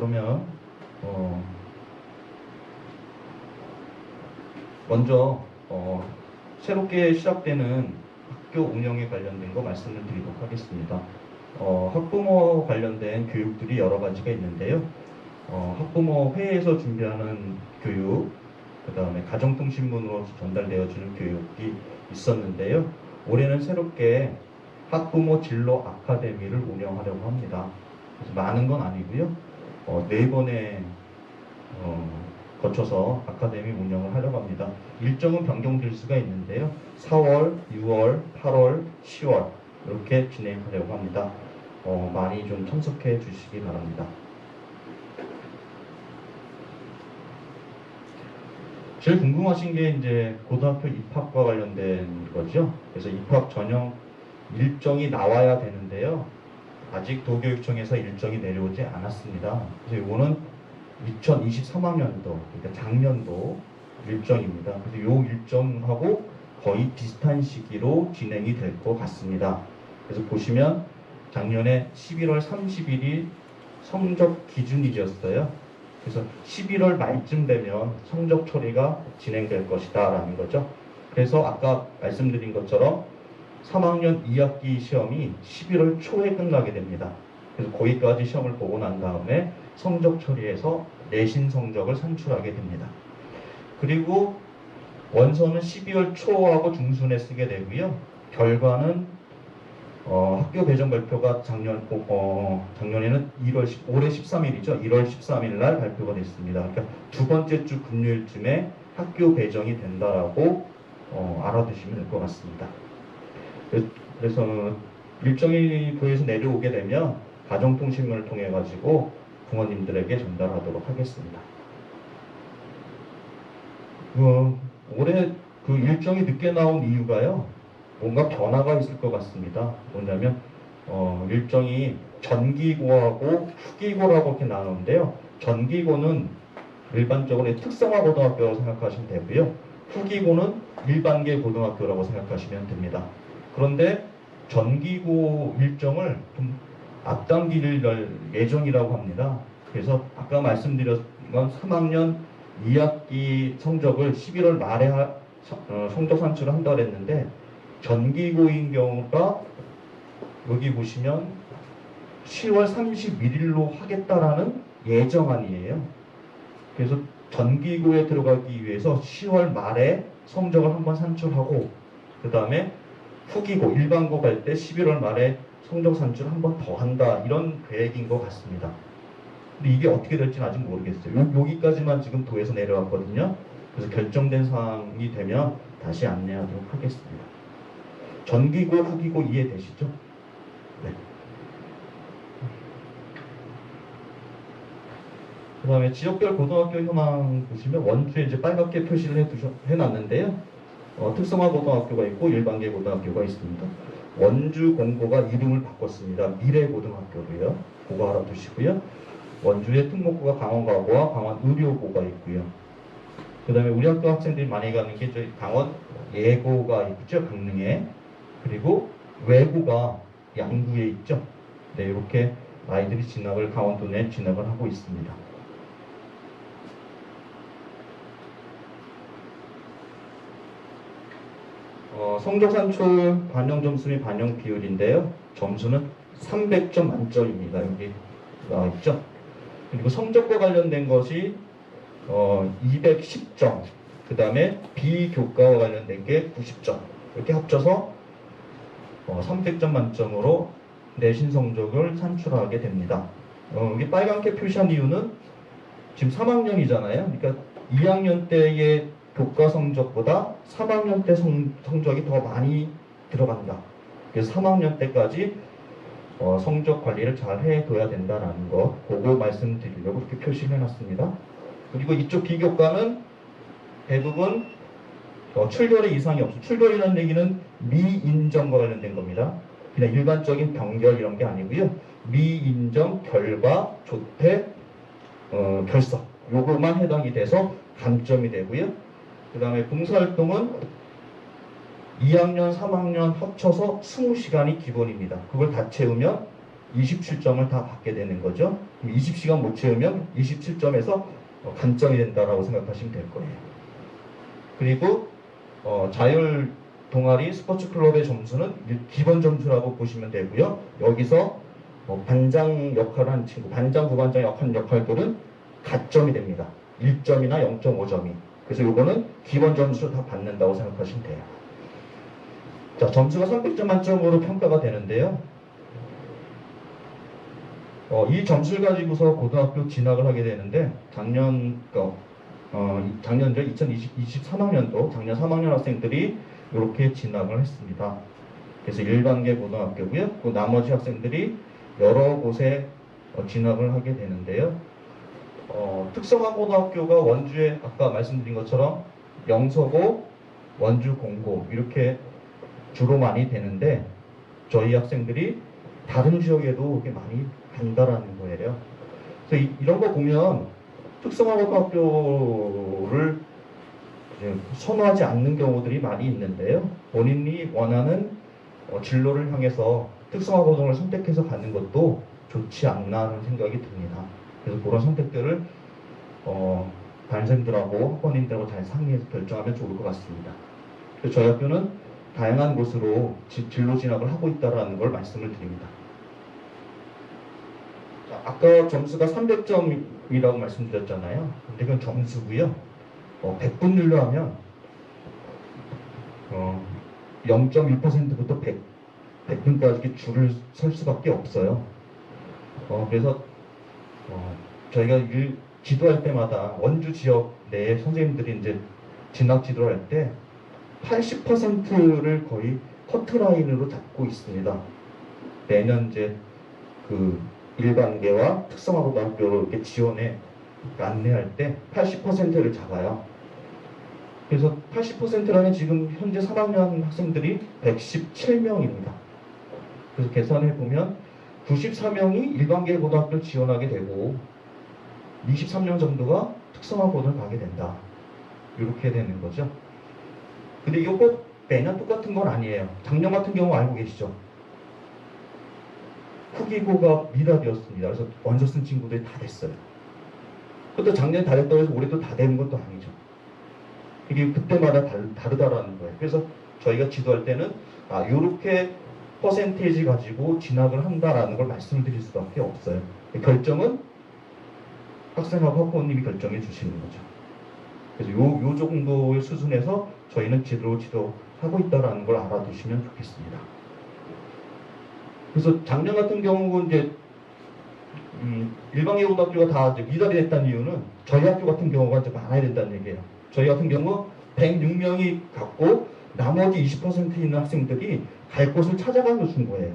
그러면 먼저 새롭게 시작되는 학교 운영에 관련된 거 말씀을 드리도록 하겠습니다. 학부모 관련된 교육들이 여러 가지가 있는데요. 학부모 회의에서 준비하는 교육, 그 다음에 가정통신문으로 전달되어지는 교육이 있었는데요. 올해는 새롭게 학부모 진로 아카데미를 운영하려고 합니다. 그래서 많은 건 아니고요. 4번에 거쳐서 아카데미 운영을 하려고 합니다. 일정은 변경될 수가 있는데요. 4월, 6월, 8월, 10월 이렇게 진행하려고 합니다. 많이 좀 참석해 주시기 바랍니다. 제일 궁금하신 게 이제 고등학교 입학과 관련된 거죠. 그래서 입학 전형 일정이 나와야 되는데요. 아직 도교육청에서 일정이 내려오지 않았습니다. 그래서 이거는 2023학년도, 그러니까 작년도 일정입니다. 그래서 이 일정하고 거의 비슷한 시기로 진행이 될 것 같습니다. 그래서 보시면 작년에 11월 30일이 성적 기준일이었어요. 그래서 11월 말쯤 되면 성적 처리가 진행될 것이다 라는 거죠. 그래서 아까 말씀드린 것처럼 3학년 2학기 시험이 11월 초에 끝나게 됩니다. 그래서 거기까지 시험을 보고 난 다음에 성적 처리해서 내신 성적을 산출하게 됩니다. 그리고 원서는 12월 초하고 중순에 쓰게 되고요. 결과는 학교 배정 발표가 작년에는 올해 13일이죠. 1월 13일 날 발표가 됐습니다. 그러니까 두 번째 주 금요일쯤에 학교 배정이 된다라고 알아두시면 될 것 같습니다. 그래서 일정이 교회에서 내려오게 되면 가정통신문을 통해 가지고 부모님들에게 전달하도록 하겠습니다. 올해 그 일정이 늦게 나온 이유가요. 뭔가 변화가 있을 것 같습니다. 뭐냐면 일정이 전기고하고 후기고라고 이렇게 나누는데요. 전기고는 일반적으로 특성화 고등학교라고 생각하시면 되고요. 후기고는 일반계 고등학교라고 생각하시면 됩니다. 그런데 전기고 일정을 좀 앞당길 예정이라고 합니다. 그래서 아까 말씀드린 건 3학년 2학기 성적을 11월 말에 성적 산출을 한다고 했는데 전기고인 경우가 여기 보시면 10월 31일로 하겠다라는 예정안이에요. 그래서 전기고에 들어가기 위해서 10월 말에 성적을 한번 산출하고 그 다음에 후기고, 일반고 갈 때 11월 말에 성적 산출 한번 더 한다 이런 계획인 것 같습니다. 근데 이게 어떻게 될지는 아직 모르겠어요. 여기까지만 지금 도에서 내려왔거든요. 그래서 결정된 사항이 되면 다시 안내하도록 하겠습니다. 전기고, 후기고 이해되시죠? 네. 그 다음에 지역별 고등학교 현황 보시면 원주에 이제 빨갛게 표시를 해놨는데요. 특성화 고등학교가 있고 일반계 고등학교가 있습니다. 원주 공고가 이름을 바꿨습니다. 미래고등학교로요. 그거 알아두시고요. 원주의 특목고가 강원과고와 강원의료고가 있고요. 그 다음에 우리 학교 학생들이 많이 가는 게 저희 강원 예고가 있죠. 강릉에. 그리고 외고가 양구에 있죠. 네, 이렇게 아이들이 강원도 내 진학을 하고 있습니다. 성적 산출 반영 점수 및 반영 비율인데요. 점수는 300점 만점입니다. 여기 나와 있죠. 그리고 성적과 관련된 것이 210점, 그 다음에 비교과와 관련된 게 90점, 이렇게 합쳐서 300점 만점으로 내신 성적을 산출하게 됩니다. 여기 빨갛게 표시한 이유는 지금 3학년이잖아요. 그러니까 2학년 때의 교과 성적보다 3학년 때 성적이 더 많이 들어간다. 그래서 3학년 때까지 성적 관리를 잘 해둬야 된다는 거, 그거 말씀드리려고 이렇게 표시를 해놨습니다. 그리고 이쪽 비교과는 대부분 출결의 이상이 없어. 출결이라는 얘기는 미인정과 관련된 겁니다. 그냥 일반적인 병결 이런 게 아니고요. 미인정, 결과, 조퇴, 결석 요거만 해당이 돼서 감점이 되고요. 그 다음에 봉사활동은 2학년, 3학년 합쳐서 20시간이 기본입니다. 그걸 다 채우면 27점을 다 받게 되는 거죠. 20시간 못 채우면 27점에서 감점이 된다라고 생각하시면 될 거예요. 그리고 자율 동아리 스포츠 클럽의 점수는 기본 점수라고 보시면 되고요. 여기서 반장 역할을 하는 친구, 반장, 부반장 역할 역할들은 가점이 됩니다. 1점이나 0.5점이. 그래서 이거는 기본 점수로 다 받는다고 생각하시면 돼요. 자, 점수가 300점 만점으로 평가가 되는데요. 이 점수를 가지고서 고등학교 진학을 하게 되는데 작년이죠. 2023학년도 작년 3학년 학생들이 이렇게 진학을 했습니다. 그래서 일반계 고등학교고요. 그 나머지 학생들이 여러 곳에 진학을 하게 되는데요. 특성화 고등학교가 원주에 아까 말씀드린 것처럼 영서고, 원주 공고 이렇게 주로 많이 되는데 저희 학생들이 다른 지역에도 꽤 많이 간다라는 거예요. 그래서 이런 거 보면 특성화 고등학교를 선호하지 않는 경우들이 많이 있는데요. 본인이 원하는 진로를 향해서 특성화 고등을 선택해서 가는 것도 좋지 않나 하는 생각이 듭니다. 그래서 그런 선택들을 반생들하고 학부모님들하고 잘 상의해서 결정하면 좋을 것 같습니다. 그래서 저희 학교는 다양한 곳으로 진로 진학을 하고 있다는 걸 말씀을 드립니다. 자, 아까 점수가 300점이라고 말씀드렸잖아요. 근데 그건 점수고요. 100분율로 하면 0.1%부터 100분까지 줄을 설 수밖에 없어요. 그래서 저희가 지도할 때마다 원주 지역 내 선생님들이 이제 진학 지도를 할 때 80%를 거의 커트라인으로 잡고 있습니다. 매년 이제 그 일반계와 특성화 고등학교로 이렇게 지원에 안내할 때 80%를 잡아요. 그래서 80%라는 지금 현재 3학년 학생들이 117명입니다. 그래서 계산해 보면 94명이 일반계 고등학교를 지원하게 되고 23명 정도가 특성화 고등을 가게 된다. 이렇게 되는 거죠. 근데 이거 꼭 매년 똑같은 건 아니에요. 작년 같은 경우 알고 계시죠? 후기고가 미달이었습니다. 그래서 원서 쓴 친구들이 다 됐어요. 그것도 작년에 다 됐다고 해서 올해도 다 되는 것도 아니죠. 이게 그때마다 다르다라는 거예요. 그래서 저희가 지도할 때는 이렇게 퍼센테이지 가지고 진학을 한다라는 걸 말씀을 드릴 수밖에 없어요. 결정은 학생하고 학부모님이 결정해 주시는 거죠. 그래서 요 정도의 수준에서 저희는 지도하고 있다라는 걸 알아두시면 좋겠습니다. 그래서 작년 같은 경우는 이제 일반계 고등학교가 다 이제 미달이 됐다는 이유는 저희 학교 같은 경우가 이제 많아야 된다는 얘기예요. 저희 같은 경우 106명이 갔고 나머지 20% 있는 학생들이 갈 곳을 찾아가서 준 거예요.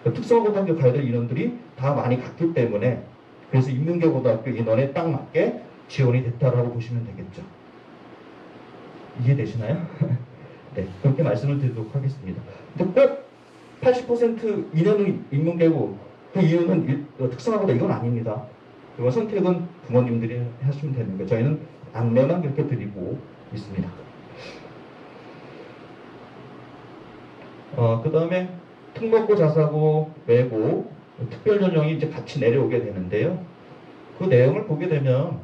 특성화 고등학교 가야 될 인원들이 다 많이 갔기 때문에 그래서 인문계 고등학교 인원에 딱 맞게 지원이 됐다라고 보시면 되겠죠. 이해되시나요? 네, 그렇게 말씀을 드리도록 하겠습니다. 근데 꼭 80% 인원은 인문계고 그 이유는 특성화고다 이건 아닙니다. 그건 선택은 부모님들이 하시면 되는 거예요. 저희는 안내만 그렇게 드리고 있습니다. 그 다음에 특목고, 자사고, 외고, 특별 전형이 이제 같이 내려오게 되는데요. 그 내용을 보게 되면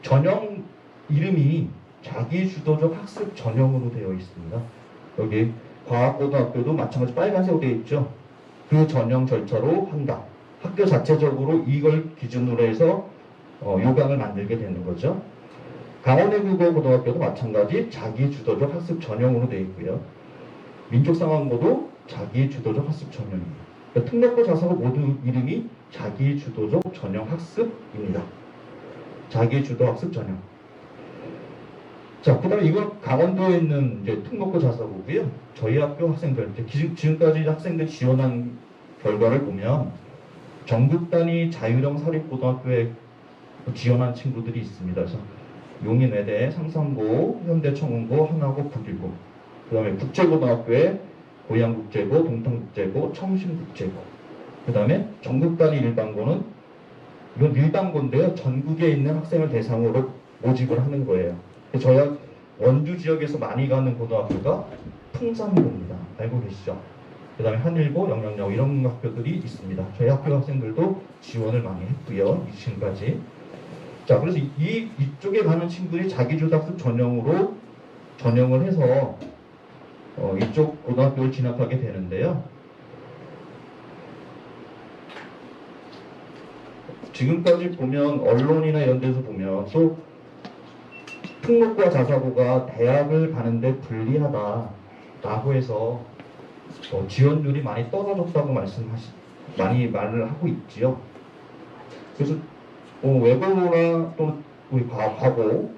전형 이름이 자기주도적 학습 전형으로 되어 있습니다. 여기 과학고등학교도 마찬가지 빨간색으로 되어 있죠. 그 전형 절차로 한다. 학교 자체적으로 이걸 기준으로 해서 요강을 만들게 되는 거죠. 강원외국어고등학교도 마찬가지 자기주도적 학습 전형으로 되어 있고요. 민족상황고도 자기주도적 학습 전형입니다. 그러니까 특목고, 자사고 모두 이름이 자기주도적 전형 학습입니다. 자기주도 학습 전형. 자, 그 다음에 이건 강원도에 있는 이제 특목고, 자사고고요. 저희 학교 학생들, 지금까지 학생들 지원한 결과를 보면 전국 단위 자유형 사립고등학교에 지원한 친구들이 있습니다. 그래서 용인외대, 상산고, 현대청운고, 하나고, 북일고. 그 다음에 국제고등학교에 고양국제고, 동탄국제고, 청신국제고. 그 다음에 전국 단위 일반고는 이건 일반고인데요. 전국에 있는 학생을 대상으로 모집을 하는 거예요. 저희 원주 지역에서 많이 가는 고등학교가 풍산고입니다. 알고 계시죠? 그 다음에 한일고, 영양여고 이런 학교들이 있습니다. 저희 학교 학생들도 지원을 많이 했고요. 이 친구까지. 자, 그래서 이쪽에 가는 친구들이 자기주도학습 전형을 해서 이쪽 고등학교를 진학하게 되는데요. 지금까지 보면 언론이나 이런 데서 보면 또 특목고와 자사고가 대학을 가는데 불리하다라고 해서 지원율이 많이 떨어졌다고 많이 말을 하고 있지요. 그래서 외고나 또 우리 과고,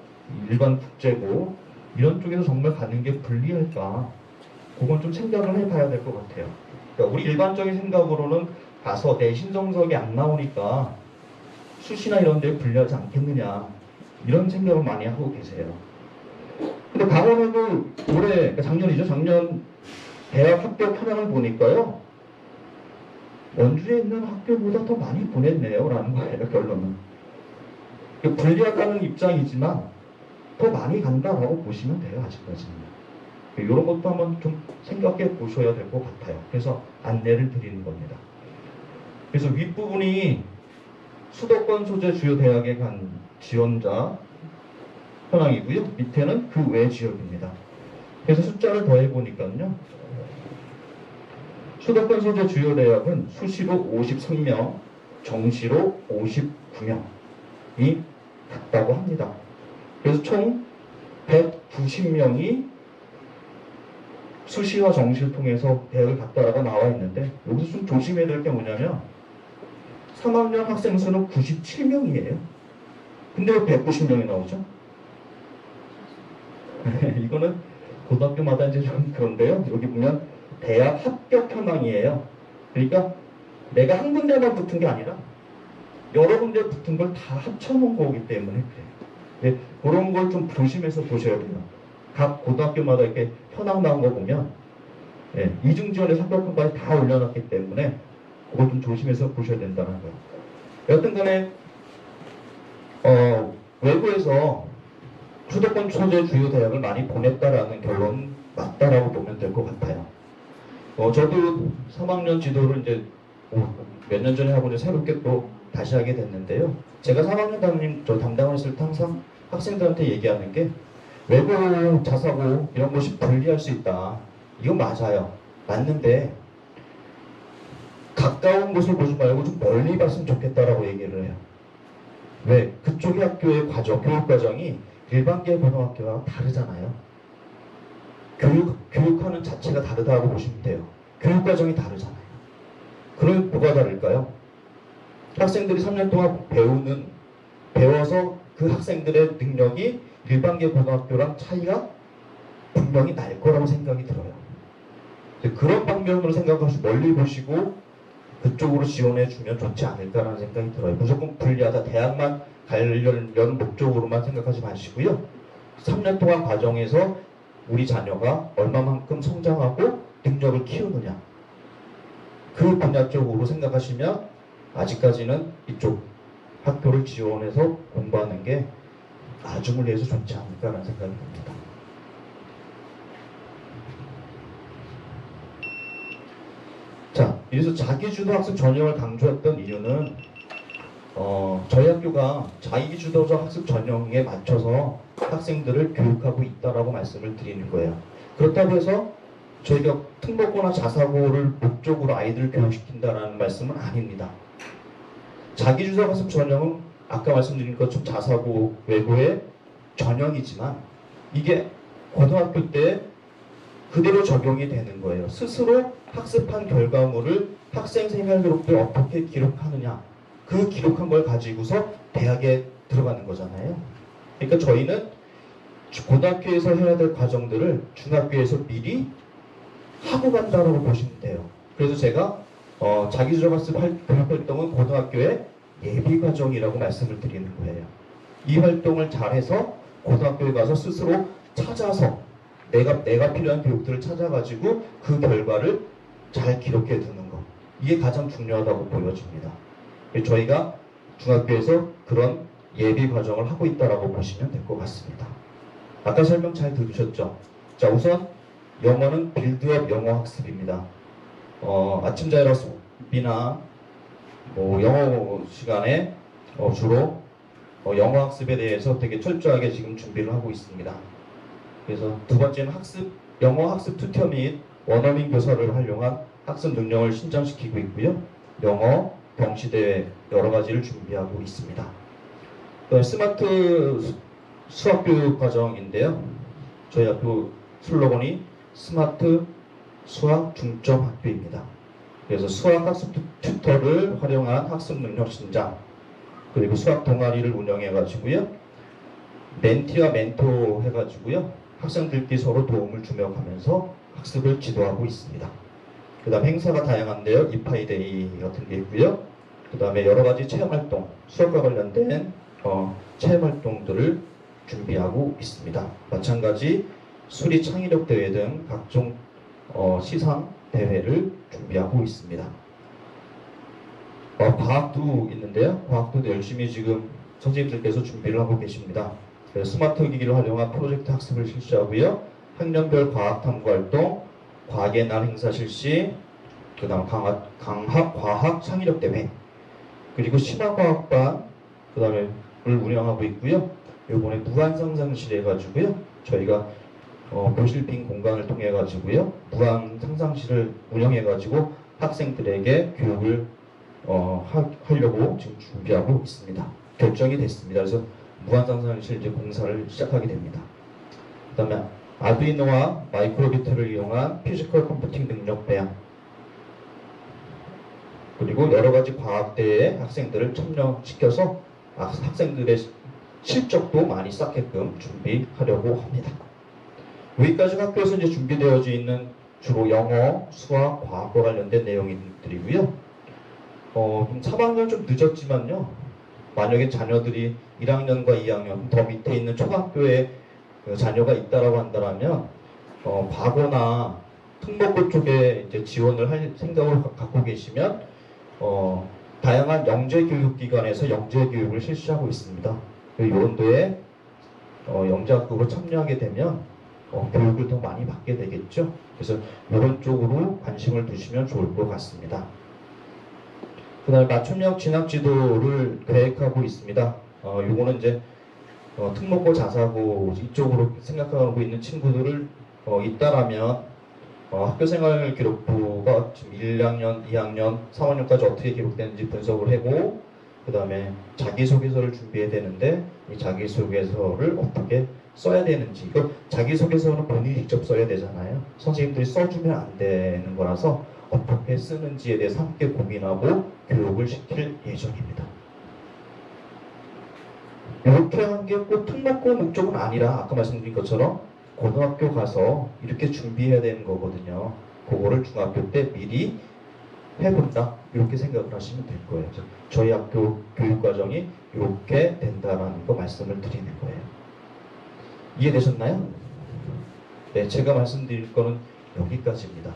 일반 국제고 이런 쪽에서 정말 가는 게 불리할까? 그건 좀 생각을 해봐야 될 것 같아요. 그러니까 우리 일반적인 생각으로는 가서 내 신청석이 안 나오니까 수시나 이런 데 불리하지 않겠느냐 이런 생각을 많이 하고 계세요. 근데 강원에도 올해, 그러니까 작년이죠. 작년 대학 합격 현황을 보니까요. 원주에 있는 학교보다 더 많이 보냈네요. 라는 거예요. 결론은. 불리하다는 입장이지만 더 많이 간다라고 보시면 돼요. 아직까지는. 이런 것도 한번 좀 생각해 보셔야 될 것 같아요. 그래서 안내를 드리는 겁니다. 그래서 윗부분이 수도권 소재 주요 대학에 간 지원자 현황이고요. 밑에는 그 외 지역입니다. 그래서 숫자를 더해 보니까요. 수도권 소재 주요 대학은 수시로 53명, 정시로 59명이 갔다고 합니다. 그래서 총 190명이 수시와 정시를 통해서 대학을 갔다라고 나와 있는데 여기서 좀 조심해야 될 게 뭐냐면 3학년 학생 수는 97명이에요. 근데 왜 190명이 나오죠? 이거는 고등학교마다 이제 좀 그런데요. 여기 보면 대학 합격 현황이에요. 그러니까 내가 한 군데만 붙은 게 아니라 여러 군데 붙은 걸 다 합쳐놓은 거기 때문에 그래요. 네, 그런 걸 좀 조심해서 보셔야 돼요. 각 고등학교마다 이렇게 현황 나온 거 보면 이중지원에 합격한까지 다 올려놨기 때문에 그걸 좀 조심해서 보셔야 된다는 거예요. 여튼 간에 외부에서 수도권 소재 주요 대학을 많이 보냈다라는 결론 맞다라고 보면 될 것 같아요. 저도 3학년 지도를 이제 몇 년 전에 하고 이제 새롭게 또 다시 하게 됐는데요. 제가 3학년 담당을 했을 때 항상 학생들한테 얘기하는 게 외고, 자사고 이런 것이 불리할 수 있다. 이건 맞아요. 맞는데 가까운 곳을 보지 말고 좀 멀리 봤으면 좋겠다라고 얘기를 해요. 왜? 그쪽의 학교의 교육 과정이 일반계 고등학교와 다르잖아요. 교육하는 자체가 다르다고 보시면 돼요. 교육 과정이 다르잖아요. 그럼 뭐가 다를까요? 학생들이 3년 동안 배워서 그 학생들의 능력이 일반계 고등학교랑 차이가 분명히 날 거라고 생각이 들어요. 그런 방면으로 생각하시고 멀리 보시고 그쪽으로 지원해주면 좋지 않을까라는 생각이 들어요. 무조건 불리하다, 대학만 가려는 목적으로만 생각하지 마시고요. 3년 동안 과정에서 우리 자녀가 얼마만큼 성장하고 능력을 키우느냐, 그 분야 쪽으로 생각하시면 아직까지는 이쪽 학교를 지원해서 공부하는 게 나중을 위해서 좋지 않을까라는 생각이 듭니다. 자, 이래서 자기주도 학습 전형을 강조했던 이유는 저희 학교가 자기주도 학습 전형에 맞춰서 학생들을 교육하고 있다라고 말씀을 드리는 거예요. 그렇다고 해서 저희가 특목고나 자사고를 목적으로 아이들을 교육시킨다는 말씀은 아닙니다. 자기주도 학습 전형은 아까 말씀드린 것처럼 자사고, 외고의 전형이지만 이게 고등학교 때 그대로 적용이 되는 거예요. 스스로 학습한 결과물을 학생 생활 기록부에 어떻게 기록하느냐, 그 기록한 걸 가지고서 대학에 들어가는 거잖아요. 그러니까 저희는 고등학교에서 해야 될 과정들을 중학교에서 미리 하고 간다고 보시면 돼요. 그래서 제가 자기주도 학습 활동은 고등학교의 예비 과정이라고 말씀을 드리는 거예요. 이 활동을 잘해서 고등학교에 가서 스스로 찾아서 내가 필요한 교육들을 찾아가지고 그 결과를 잘 기록해 두는 것, 이게 가장 중요하다고 보여집니다. 저희가 중학교에서 그런 예비 과정을 하고 있다라고 보시면 될 것 같습니다. 아까 설명 잘 들으셨죠? 자, 우선 영어는 빌드업 영어 학습입니다. 아침 자율학 수업이나 뭐 영어 시간에 주로 영어 학습에 대해서 되게 철저하게 지금 준비를 하고 있습니다. 그래서 두 번째는 영어 학습 튜터 및 원어민 교사를 활용한 학습 능력을 신장시키고 있고요. 영어, 경시대회 여러 가지를 준비하고 있습니다. 스마트 수학교육 과정인데요. 저희 학교 슬로건이 스마트 수학 중점 학교입니다. 그래서 수학 학습 튜터를 활용한 학습 능력 신장, 그리고 수학 동아리를 운영해 가지고요. 멘티와 멘토 해가지고요. 학생들끼리 서로 도움을 주며 가면서 학습을 지도하고 있습니다. 그 다음 행사가 다양한데요. 이파이데이 같은 게 있고요. 그 다음에 여러 가지 체험활동, 수업과 관련된 체험활동들을 준비하고 있습니다. 마찬가지 수리 창의력 대회 등 각종 시상 대회를 준비하고 있습니다. 과학도 있는데요. 과학도 열심히 지금 선생님들께서 준비를 하고 계십니다. 스마트 기기를 활용한 프로젝트 학습을 실시하고요. 학년별 과학 탐구 활동, 과학의 날 행사 실시, 그 다음 강학 과학 창의력 대회, 그리고 신화과학반, 그 다음에 운영하고 있고요. 이번에 무한 상상실 해가지고요. 저희가 교실 빈 공간을 통해 가지고요. 무한 상상실을 운영해 가지고 학생들에게 교육을 하려고 지금 준비하고 있습니다. 결정이 됐습니다. 그래서 무한상상실 이제 공사를 시작하게 됩니다. 그 다음에 아두이노와 마이크로비트를 이용한 피지컬 컴퓨팅 능력 배양, 그리고 여러 가지 과학대회에 학생들을 참여시켜서 학생들의 실적도 많이 쌓게끔 준비하려고 합니다. 여기까지 학교에서 이제 준비되어져 있는 주로 영어, 수학, 과학과 관련된 내용들이고요. 좀 3학년 좀 늦었지만요. 만약에 자녀들이 1학년과 2학년 더 밑에 있는 초등학교에 자녀가 있다라고 한다면 과거나 특목고 쪽에 이제 지원을 할 생각을 갖고 계시면 다양한 영재교육기관에서 영재교육을 실시하고 있습니다. 요런도에 영재학급으로 참여하게 되면 교육을 더 많이 받게 되겠죠. 그래서 이런 쪽으로 관심을 두시면 좋을 것 같습니다. 그 다음에 맞춤형 진학지도를 계획하고 있습니다. 요거는 이제 특목고 자사고 이쪽으로 생각하고 있는 친구들을 있다라면 학교생활 기록부가 지금 1학년, 2학년, 3학년까지 어떻게 기록되는지 분석을 하고 그 다음에 자기소개서를 준비해야 되는데 이 자기소개서를 어떻게 써야 되는지, 이거 자기소개서는 본인이 직접 써야 되잖아요. 선생님들이 써주면 안 되는 거라서 어떻게 쓰는지에 대해서 함께 고민하고 교육을 시킬 예정입니다. 이렇게 한 게 꼭 특목고 목적은 아니라 아까 말씀드린 것처럼 고등학교 가서 이렇게 준비해야 되는 거거든요. 그거를 중학교 때 미리 해본다, 이렇게 생각을 하시면 될 거예요. 저희 학교 교육과정이 이렇게 된다라는 거 말씀을 드리는 거예요. 이해되셨나요? 네, 제가 말씀드릴 거는 여기까지입니다.